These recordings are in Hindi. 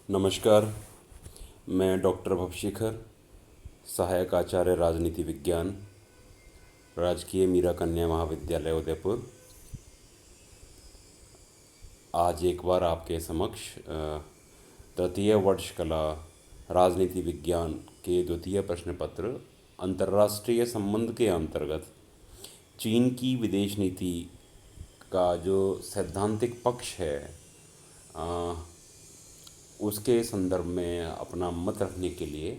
नमस्कार। मैं डॉक्टर भवशेखर, सहायक आचार्य राजनीति विज्ञान, राजकीय मीरा कन्या महाविद्यालय उदयपुर। आज एक बार आपके समक्ष तृतीय वर्ष कला राजनीति विज्ञान के द्वितीय प्रश्न पत्र अंतर्राष्ट्रीय संबंध के अंतर्गत चीन की विदेश नीति का जो सैद्धांतिक पक्ष है उसके संदर्भ में अपना मत रखने के लिए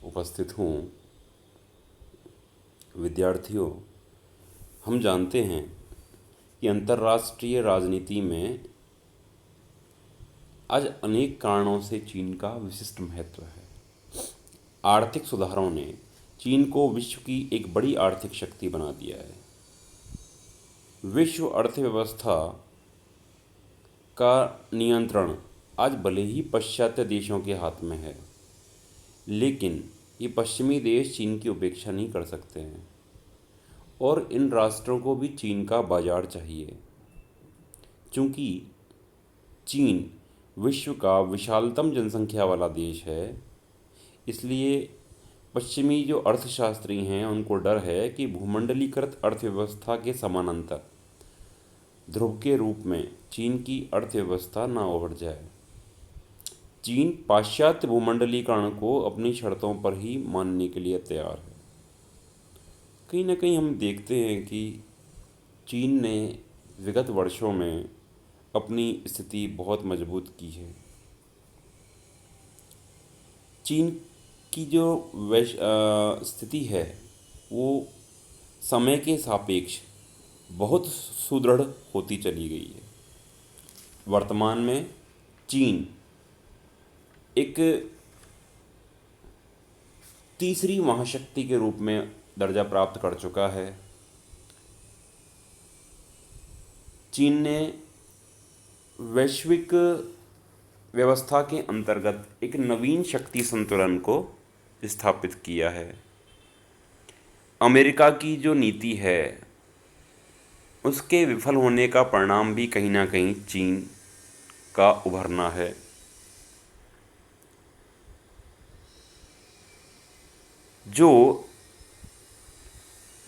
उपस्थित हूँ। विद्यार्थियों, हम जानते हैं कि अंतर्राष्ट्रीय राजनीति में आज अनेक कारणों से चीन का विशिष्ट महत्व है। आर्थिक सुधारों ने चीन को विश्व की एक बड़ी आर्थिक शक्ति बना दिया है। विश्व अर्थव्यवस्था का नियंत्रण आज भले ही पाश्चात्य देशों के हाथ में है, लेकिन ये पश्चिमी देश चीन की उपेक्षा नहीं कर सकते हैं और इन राष्ट्रों को भी चीन का बाजार चाहिए। चूँकि चीन विश्व का विशालतम जनसंख्या वाला देश है, इसलिए पश्चिमी जो अर्थशास्त्री हैं उनको डर है कि भूमंडलीकृत अर्थव्यवस्था के समानांतर ध्रुव के रूप में चीन की अर्थव्यवस्था ना उभर जाए। चीन पाश्चात्य भूमंडलीकरण को अपनी शर्तों पर ही मानने के लिए तैयार है। कहीं ना कहीं हम देखते हैं कि चीन ने विगत वर्षों में अपनी स्थिति बहुत मजबूत की है। चीन की जो स्थिति है वो समय के सापेक्ष बहुत सुदृढ़ होती चली गई है। वर्तमान में चीन एक तीसरी महाशक्ति के रूप में दर्जा प्राप्त कर चुका है। चीन ने वैश्विक व्यवस्था के अंतर्गत एक नवीन शक्ति संतुलन को स्थापित किया है। अमेरिका की जो नीति है उसके विफल होने का परिणाम भी कहीं ना कहीं चीन का उभरना है। जो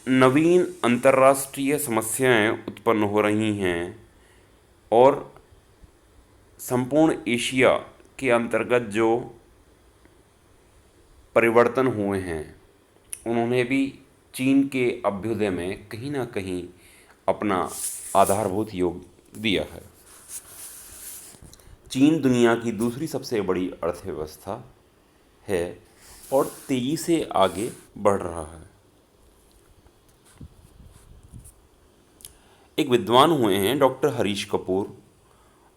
नवीन अंतर्राष्ट्रीय समस्याएं उत्पन्न हो रही हैं और संपूर्ण एशिया के अंतर्गत जो परिवर्तन हुए हैं उन्होंने भी चीन के अभ्युदय में कहीं ना कहीं अपना आधारभूत योग दिया है। चीन दुनिया की दूसरी सबसे बड़ी अर्थव्यवस्था है और तेज़ी से आगे बढ़ रहा है। एक विद्वान हुए हैं डॉक्टर हरीश कपूर।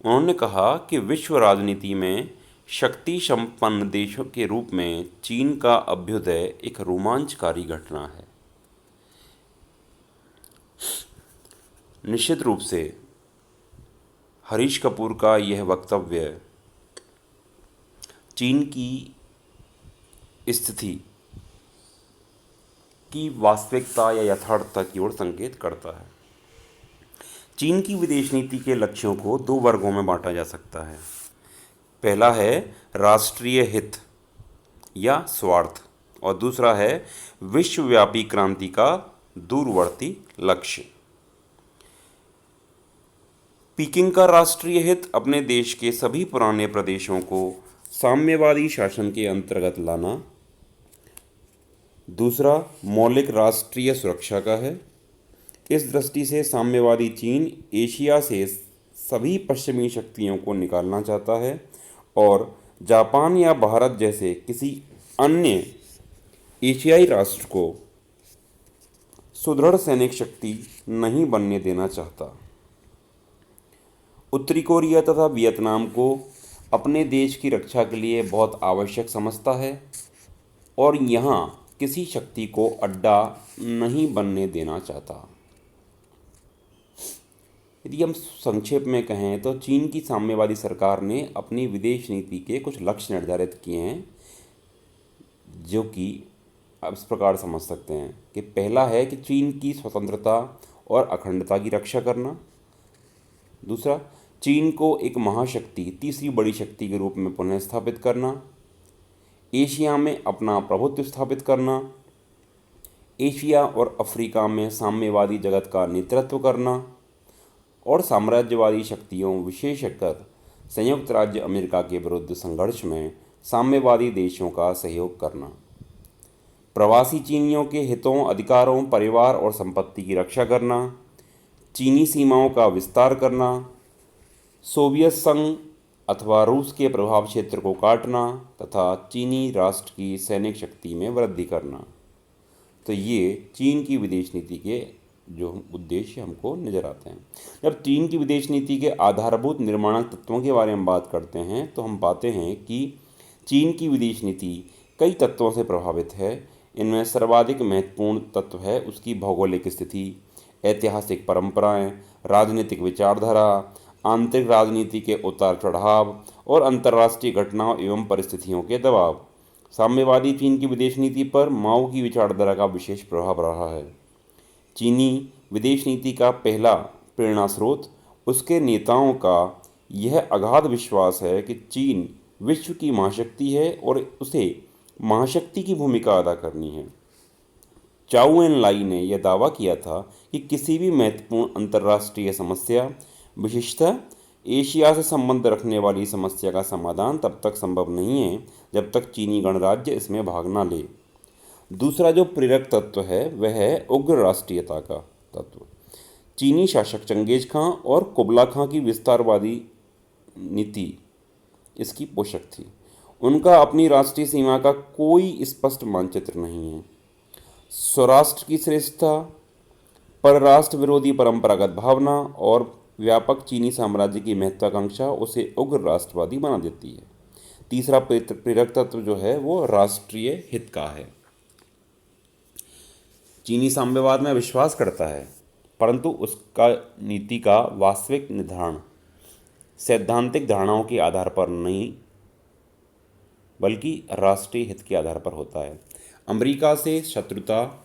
उन्होंने कहा कि विश्व राजनीति में शक्ति संपन्न देशों के रूप में चीन का अभ्युदय एक रोमांचकारी घटना है। निश्चित रूप से हरीश कपूर का यह वक्तव्य चीन की स्थिति की वास्तविकता या यथार्थता की ओर संकेत करता है। चीन की विदेश नीति के लक्ष्यों को दो वर्गों में बांटा जा सकता है। पहला है राष्ट्रीय हित या स्वार्थ और दूसरा है विश्वव्यापी क्रांति का दूरवर्ती लक्ष्य। पीकिंग का राष्ट्रीय हित अपने देश के सभी पुराने प्रदेशों को साम्यवादी शासन के अंतर्गत लाना, दूसरा मौलिक राष्ट्रीय सुरक्षा का है। इस दृष्टि से साम्यवादी चीन एशिया से सभी पश्चिमी शक्तियों को निकालना चाहता है और जापान या भारत जैसे किसी अन्य एशियाई राष्ट्र को सुदृढ़ सैनिक शक्ति नहीं बनने देना चाहता। उत्तरी कोरिया तथा वियतनाम को अपने देश की रक्षा के लिए बहुत आवश्यक समझता है और यहाँ किसी शक्ति को अड्डा नहीं बनने देना चाहता। यदि हम संक्षेप में कहें तो चीन की साम्यवादी सरकार ने अपनी विदेश नीति के कुछ लक्ष्य निर्धारित किए हैं, जो कि आप इस प्रकार समझ सकते हैं कि पहला है कि चीन की स्वतंत्रता और अखंडता की रक्षा करना, दूसरा चीन को एक महाशक्ति, तीसरी बड़ी शक्ति के रूप में पुनः स्थापित करना, एशिया में अपना प्रभुत्व स्थापित करना, एशिया और अफ्रीका में साम्यवादी जगत का नेतृत्व करना और साम्राज्यवादी शक्तियों विशेषकर संयुक्त राज्य अमेरिका के विरुद्ध संघर्ष में साम्यवादी देशों का सहयोग करना, प्रवासी चीनियों के हितों, अधिकारों, परिवार और संपत्ति की रक्षा करना, चीनी सीमाओं का विस्तार करना, सोवियत संघ अथवा रूस के प्रभाव क्षेत्र को काटना तथा चीनी राष्ट्र की सैनिक शक्ति में वृद्धि करना। तो ये चीन की विदेश नीति के जो उद्देश्य हमको नज़र आते हैं। जब चीन की विदेश नीति के आधारभूत निर्माणक तत्वों के बारे में बात करते हैं तो हम पाते हैं कि चीन की विदेश नीति कई तत्वों से प्रभावित है। इनमें सर्वाधिक महत्वपूर्ण तत्व है उसकी भौगोलिक स्थिति, ऐतिहासिक परंपराएं, राजनीतिक विचारधारा, आंतरिक राजनीति के उतार चढ़ाव और अंतर्राष्ट्रीय घटनाओं एवं परिस्थितियों के दबाव। साम्यवादी चीन की विदेश नीति पर माओ की विचारधारा का विशेष प्रभाव रहा है। चीनी विदेश नीति का पहला प्रेरणा स्रोत उसके नेताओं का यह अगाध विश्वास है कि चीन विश्व की महाशक्ति है और उसे महाशक्ति की भूमिका अदा करनी है। चाउ एन लाई ने यह दावा किया था कि किसी भी महत्वपूर्ण अंतर्राष्ट्रीय समस्या, विशेषतः एशिया से संबंध रखने वाली समस्या का समाधान तब तक संभव नहीं है जब तक चीनी गणराज्य इसमें भाग न ले। दूसरा जो प्रेरक तत्व है वह है उग्र राष्ट्रीयता का तत्व। चीनी शासक चंगेज खां और कुबला खां की विस्तारवादी नीति इसकी पोषक थी। उनका अपनी राष्ट्रीय सीमा का कोई स्पष्ट मानचित्र नहीं है। स्वराष्ट्र की श्रेष्ठता, परराष्ट्र विरोधी परंपरागत भावना और व्यापक चीनी साम्राज्य की महत्वाकांक्षा उसे उग्र राष्ट्रवादी बना देती है। तीसरा प्रेरक तत्व जो है वो राष्ट्रीय हित का है। चीनी साम्यवाद में विश्वास करता है परंतु उसका नीति का वास्तविक निर्धारण सैद्धांतिक धारणाओं के आधार पर नहीं बल्कि राष्ट्रीय हित के आधार पर होता है। अमेरिका से शत्रुता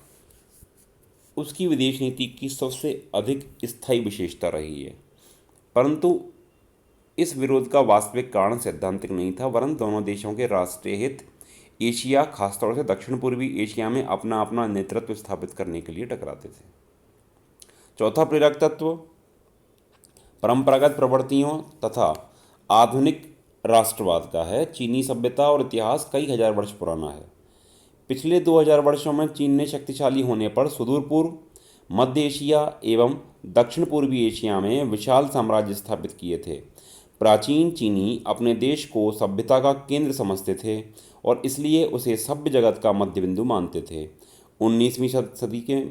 उसकी विदेश नीति की सबसे अधिक स्थायी विशेषता रही है, परंतु इस विरोध का वास्तविक कारण सैद्धांतिक नहीं था वरन दोनों देशों के राष्ट्रीय हित एशिया, खासतौर से दक्षिण पूर्वी एशिया में अपना अपना नेतृत्व स्थापित करने के लिए टकराते थे। चौथा प्रेरक तत्व परंपरागत प्रवृत्तियों तथा आधुनिक राष्ट्रवाद का है। चीनी सभ्यता और इतिहास कई हजार वर्ष पुराना है। पिछले 2000 वर्षों में चीन ने शक्तिशाली होने पर सुदूर पूर्व, मध्य एशिया एवं दक्षिण पूर्वी एशिया में विशाल साम्राज्य स्थापित किए थे। प्राचीन चीनी अपने देश को सभ्यता का केंद्र समझते थे और इसलिए उसे सभ्य जगत का मध्य बिंदु मानते थे। 19वीं सदी के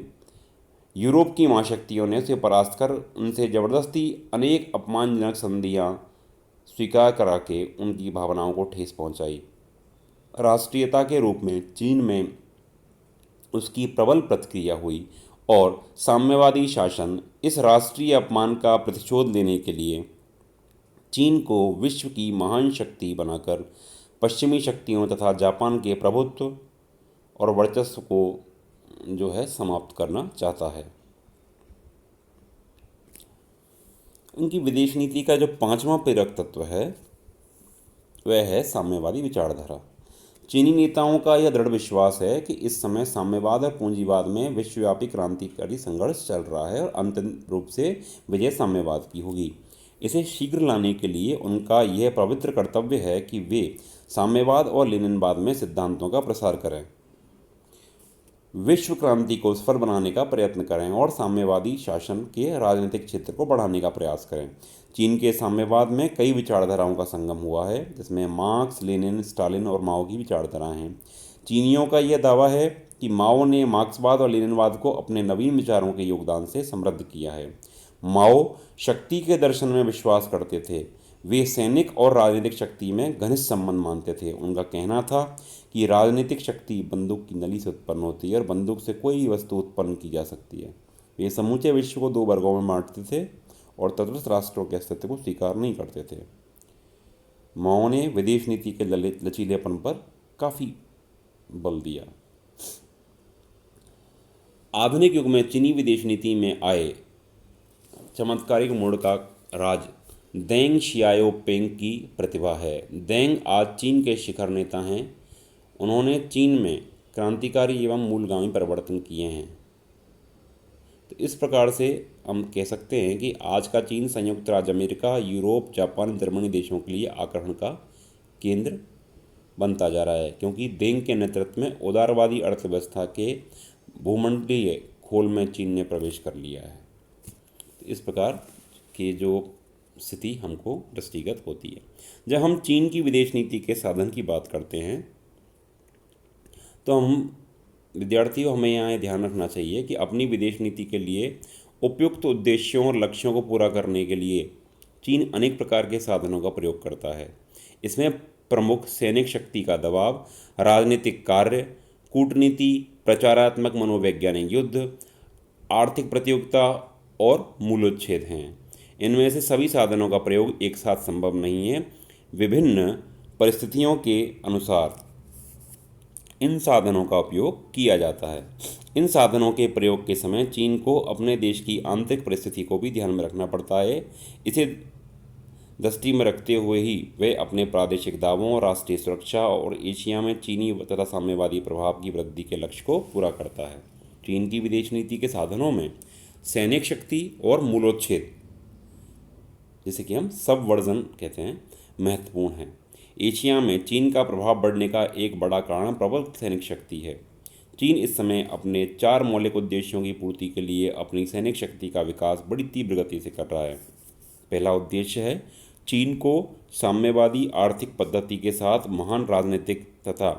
यूरोप की महाशक्तियों ने उसे परास्त कर उनसे जबरदस्ती अनेक अपमानजनक संधियां स्वीकार करा के उनकी भावनाओं को ठेस पहुंचाई। राष्ट्रीयता के रूप में चीन में उसकी प्रबल प्रतिक्रिया हुई और साम्यवादी शासन इस राष्ट्रीय अपमान का प्रतिशोध लेने के लिए चीन को विश्व की महान शक्ति बनाकर पश्चिमी शक्तियों तथा जापान के प्रभुत्व और वर्चस्व को जो है समाप्त करना चाहता है। उनकी विदेश नीति का जो पांचवा प्रेरक तत्व है वह है साम्यवादी विचारधारा। चीनी नेताओं का यह दृढ़ विश्वास है कि इस समय साम्यवाद और पूंजीवाद में विश्वव्यापी क्रांतिकारी संघर्ष चल रहा है और अंतिम रूप से विजय साम्यवाद की होगी। इसे शीघ्र लाने के लिए उनका यह पवित्र कर्तव्य है कि वे साम्यवाद और लेनिनवाद में सिद्धांतों का प्रसार करें, विश्व क्रांति को सफल बनाने का प्रयत्न करें और साम्यवादी शासन के राजनीतिक क्षेत्र को बढ़ाने का प्रयास करें। चीन के साम्यवाद में कई विचारधाराओं का संगम हुआ है जिसमें मार्क्स, लेनिन, स्टालिन और माओ की विचारधाराएं हैं। चीनियों का यह दावा है कि माओ ने मार्क्सवाद और लेनिनवाद को अपने नवीन विचारों के योगदान से समृद्ध किया है। माओ शक्ति के दर्शन में विश्वास करते थे। वे सैनिक और राजनीतिक शक्ति में घनिष्ठ संबंध मानते थे। उनका कहना था कि राजनीतिक शक्ति बंदूक की नली से उत्पन्न होती है और बंदूक से कोई वस्तु उत्पन्न की जा सकती है। वे समूचे विश्व को दो वर्गों में बांटते थे और तटस्थ राष्ट्रों के अस्तित्व को स्वीकार नहीं करते थे। माओ ने विदेश नीति के लचीलेपन पर काफ़ी बल दिया। आधुनिक युग में चीनी विदेश नीति में आए चमत्कारिक मोड़ का राज देंग शियाओपिंग की प्रतिभा है। देंग आज चीन के शिखर नेता हैं। उन्होंने चीन में क्रांतिकारी एवं मूलगामी परिवर्तन किए हैं। तो इस प्रकार से हम कह सकते हैं कि आज का चीन संयुक्त राज्य अमेरिका, यूरोप, जापान, जर्मनी देशों के लिए आकर्षण का केंद्र बनता जा रहा है, क्योंकि देंग के नेतृत्व में उदारवादी अर्थव्यवस्था के भूमंडलीय खोल में चीन ने प्रवेश कर लिया है। तो इस प्रकार की जो स्थिति हमको दृष्टिगत होती है। जब हम चीन की विदेश नीति के साधन की बात करते हैं तो हम विद्यार्थियों हमें यहाँ ध्यान रखना चाहिए कि अपनी विदेश नीति के लिए उपयुक्त उद्देश्यों और लक्ष्यों को पूरा करने के लिए चीन अनेक प्रकार के साधनों का प्रयोग करता है। इसमें प्रमुख सैनिक शक्ति का दबाव, राजनीतिक कार्य, कूटनीति, प्रचारात्मक मनोवैज्ञानिक युद्ध, आर्थिक प्रतियोगिता और मूल्योच्छेद हैं। इनमें से सभी साधनों का प्रयोग एक साथ संभव नहीं है। विभिन्न परिस्थितियों के अनुसार इन साधनों का उपयोग किया जाता है। इन साधनों के प्रयोग के समय चीन को अपने देश की आंतरिक परिस्थिति को भी ध्यान में रखना पड़ता है। इसे दृष्टि में रखते हुए ही वे अपने प्रादेशिक दावों, राष्ट्रीय सुरक्षा और एशिया में चीनी तथा साम्यवादी प्रभाव की वृद्धि के लक्ष्य को पूरा करता है। चीन की विदेश नीति के साधनों में सैनिक शक्ति और मूल्योच्छेद, जिसे कि हम सबवर्जन कहते हैं, महत्वपूर्ण है। एशिया में चीन का प्रभाव बढ़ने का एक बड़ा कारण प्रबल सैनिक शक्ति है। चीन इस समय अपने 4 मौलिक उद्देश्यों की पूर्ति के लिए अपनी सैनिक शक्ति का विकास बड़ी तीव्र गति से कर रहा है। पहला उद्देश्य है चीन को साम्यवादी आर्थिक पद्धति के साथ महान राजनीतिक तथा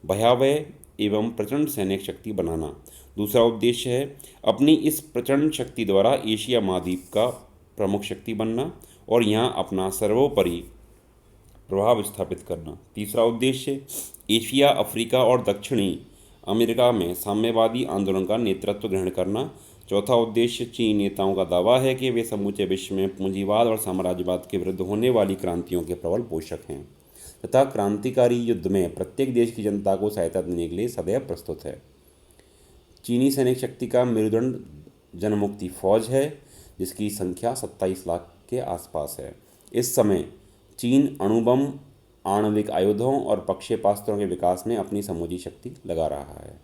भयावह एवं प्रचंड सैनिक शक्ति बनाना। दूसरा उद्देश्य है अपनी इस प्रचंड शक्ति द्वारा एशिया महाद्वीप का प्रमुख शक्ति बनना और यहाँ अपना सर्वोपरि प्रभाव स्थापित करना। तीसरा उद्देश्य एशिया, अफ्रीका और दक्षिणी अमेरिका में साम्यवादी आंदोलन का नेतृत्व ग्रहण करना। चौथा उद्देश्य चीनी नेताओं का दावा है कि वे समूचे विश्व में पूंजीवाद और साम्राज्यवाद के विरुद्ध होने वाली क्रांतियों के प्रबल पोषक हैं तथा क्रांतिकारी युद्ध में प्रत्येक देश की जनता को सहायता देने के लिए सदैव प्रस्तुत है। चीनी सैनिक शक्ति का मेरुदंड जनमुक्ति फौज है, जिसकी संख्या 27 लाख के आसपास है। इस समय चीन अणुबम, आणविक आयुधों और प्रक्षेपास्त्रों के विकास में अपनी समूची शक्ति लगा रहा है।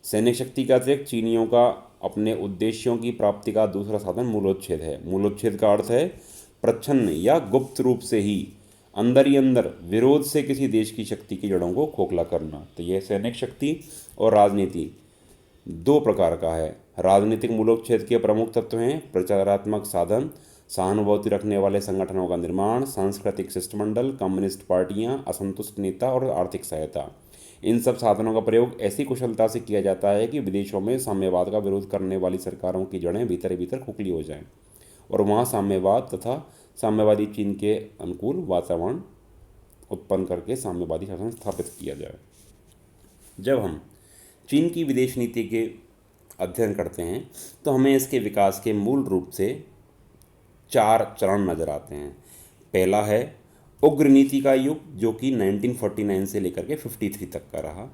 सैनिक शक्ति का अतिरिक्त चीनियों का अपने उद्देश्यों की प्राप्ति का दूसरा साधन मूल्योच्छेद है। मूल्योच्छेद का अर्थ है प्रच्छन्न या गुप्त रूप से ही अंदर विरोध से किसी देश की शक्ति की जड़ों को खोखला करना। तो यह सैनिक शक्ति और राजनीति 2 प्रकार का है। राजनीतिक मूल्योच्छेद के प्रमुख तत्व हैं प्रचारात्मक साधन, सहानुभूति रखने वाले संगठनों का निर्माण, सांस्कृतिक शिष्टमंडल, कम्युनिस्ट पार्टियां, असंतुष्ट नेता और आर्थिक सहायता। इन सब साधनों का प्रयोग ऐसी कुशलता से किया जाता है कि विदेशों में साम्यवाद का विरोध करने वाली सरकारों की जड़ें भीतर ही भीतर खोखली हो जाएं और वहाँ साम्यवाद तथा साम्यवादी चीन के अनुकूल वातावरण उत्पन्न करके साम्यवादी शासन स्थापित किया जाए। जब हम चीन की विदेश नीति के अध्ययन करते हैं तो हमें इसके विकास के मूल रूप से 4 चरण नजर आते हैं। पहला है उग्र नीति का युग, जो कि 1949 से लेकर के 53 तक का रहा।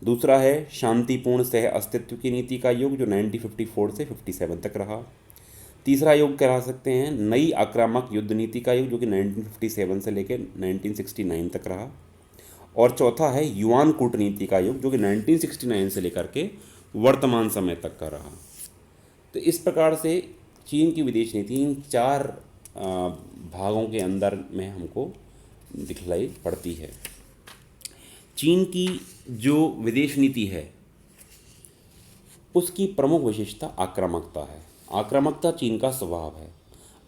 दूसरा है शांतिपूर्ण सह अस्तित्व की नीति का युग, जो 1954 से 57 तक रहा। तीसरा युग कह सकते हैं नई आक्रामक युद्ध नीति का युग, जो कि 1957 से लेकर 1969 तक रहा। और चौथा है युआन कूटनीति का युग, जो कि 1969 से लेकर के वर्तमान समय तक का रहा। तो इस प्रकार से चीन की विदेश नीति इन 4 भागों के अंदर में हमको दिखलाई पड़ती है। चीन की जो विदेश नीति है उसकी प्रमुख विशेषता आक्रामकता है। आक्रामकता चीन का स्वभाव है।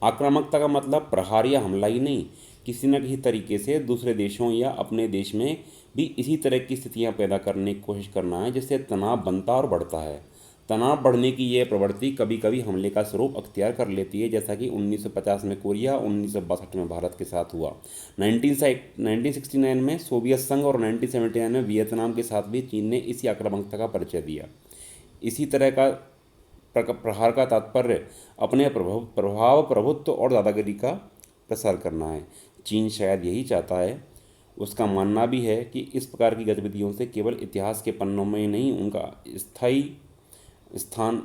आक्रामकता का मतलब प्रहार या हमला ही नहीं, किसी न किसी तरीके से दूसरे देशों या अपने देश में भी इसी तरह की स्थितियां पैदा करने की कोशिश करना है, जिससे तनाव बनता और बढ़ता है। तनाव बढ़ने की यह प्रवृत्ति कभी कभी हमले का स्वरूप अख्तियार कर लेती है, जैसा कि 1950 में कोरिया, 1962 में भारत के साथ हुआ। 1969 में सोवियत संघ और 1979 में वियतनाम के साथ भी चीन ने इसी आक्रामकता का परिचय दिया। इसी तरह का प्रहार का तात्पर्य अपने प्रभाव, प्रभुत्व और दादागिरी का प्रसार करना है। चीन शायद यही चाहता है। उसका मानना भी है कि इस प्रकार की गतिविधियों से केवल इतिहास के पन्नों में ही नहीं उनका स्थायी स्थान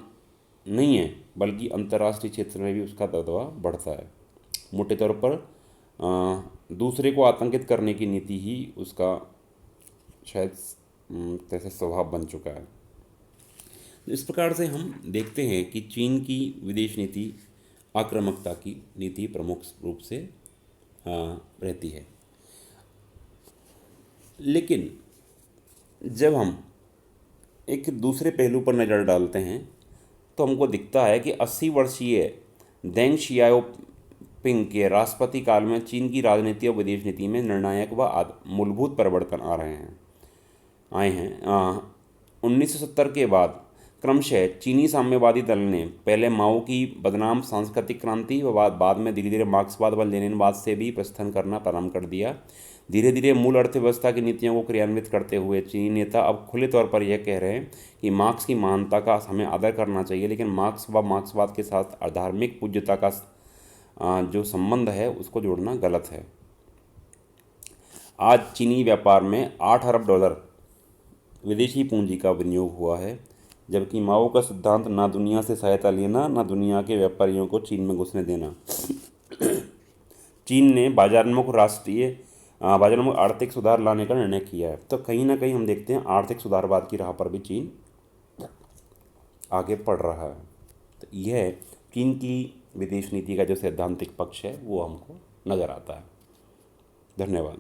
नहीं है, बल्कि अंतर्राष्ट्रीय क्षेत्र में भी उसका दबदबा बढ़ता है। मोटे तौर पर दूसरे को आतंकित करने की नीति ही उसका शायद जैसे स्वभाव बन चुका है। इस प्रकार से हम देखते हैं कि चीन की विदेश नीति आक्रामकता की नीति प्रमुख रूप से रहती है। लेकिन जब हम एक दूसरे पहलू पर नज़र डालते हैं तो हमको दिखता है कि 80 वर्षीय देंग शियाओपिंग के राष्ट्रपति काल में चीन की राजनीति और विदेश नीति में निर्णायक व मूलभूत परिवर्तन आए हैं। 1970 के बाद क्रमशः चीनी साम्यवादी दल ने पहले माओ की बदनाम सांस्कृतिक क्रांति व बाद में धीरे धीरे मार्क्सवाद व लेनिनवाद से भी प्रस्थान करना प्रारंभ कर दिया। धीरे धीरे मूल अर्थव्यवस्था की नीतियों को क्रियान्वित करते हुए चीनी नेता अब खुले तौर पर यह कह रहे हैं कि मार्क्स की महानता का हमें आदर करना चाहिए, लेकिन मार्क्स व मार्क्सवाद के साथ धार्मिक पूज्यता का जो संबंध है उसको जोड़ना गलत है। आज चीनी व्यापार में 8 अरब डॉलर विदेशी पूंजी का विनियोग हुआ है, जबकि माओ का सिद्धांत ना दुनिया से सहायता लेना, ना दुनिया के व्यापारियों को चीन में घुसने देना। चीन ने बाजारों में आर्थिक सुधार लाने का निर्णय किया है। तो कहीं ना कहीं हम देखते हैं आर्थिक सुधारवाद की राह पर भी चीन आगे बढ़ रहा है। तो यह चीन की विदेश नीति का जो सैद्धांतिक पक्ष है वो हमको नज़र आता है। धन्यवाद।